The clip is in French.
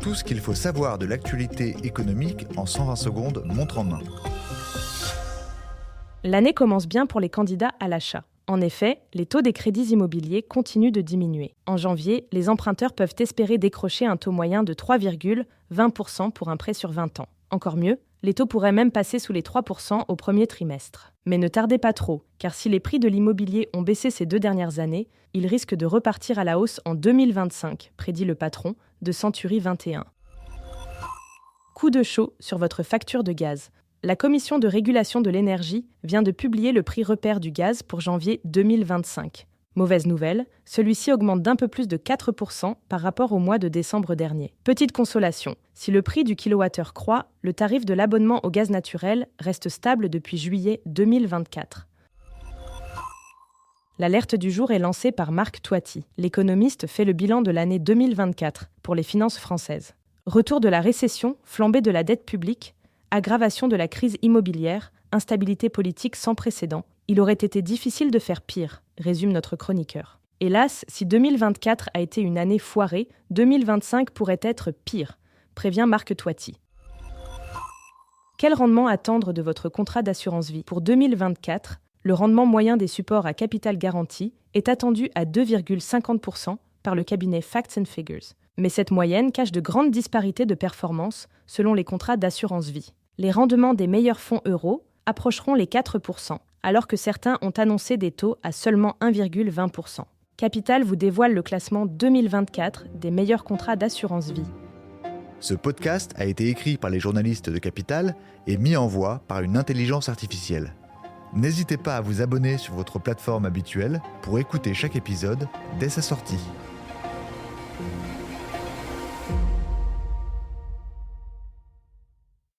Tout ce qu'il faut savoir de l'actualité économique en 120 secondes, montre en main. L'année commence bien pour les candidats à l'achat. En effet, les taux des crédits immobiliers continuent de diminuer. En janvier, les emprunteurs peuvent espérer décrocher un taux moyen de 3,20% pour un prêt sur 20 ans. Encore mieux, les taux pourraient même passer sous les 3% au premier trimestre. Mais ne tardez pas trop, car si les prix de l'immobilier ont baissé ces 2 dernières années, ils risquent de repartir à la hausse en 2025, prédit le patron de Century 21. Coup de chaud sur votre facture de gaz. La Commission de régulation de l'énergie vient de publier le prix repère du gaz pour janvier 2025. Mauvaise nouvelle, celui-ci augmente d'un peu plus de 4% par rapport au mois de décembre dernier. Petite consolation, si le prix du kilowattheure croît, le tarif de l'abonnement au gaz naturel reste stable depuis juillet 2024. L'alerte du jour est lancée par Marc Toiti. L'économiste fait le bilan de l'année 2024 pour les finances françaises. Retour de la récession, flambée de la dette publique, aggravation de la crise immobilière, instabilité politique sans précédent. Il aurait été difficile de faire pire, résume notre chroniqueur. Hélas, si 2024 a été une année foirée, 2025 pourrait être pire, prévient Marc Toiti. Quel rendement attendre de votre contrat d'assurance vie ? Pour 2024, le rendement moyen des supports à capital garanti est attendu à 2,50% par le cabinet Facts & Figures. Mais cette moyenne cache de grandes disparités de performance selon les contrats d'assurance vie. Les rendements des meilleurs fonds euros approcheront les 4%, alors que certains ont annoncé des taux à seulement 1,20%. Capital vous dévoile le classement 2024 des meilleurs contrats d'assurance vie. Ce podcast a été écrit par les journalistes de Capital et mis en voix par une intelligence artificielle. N'hésitez pas à vous abonner sur votre plateforme habituelle pour écouter chaque épisode dès sa sortie.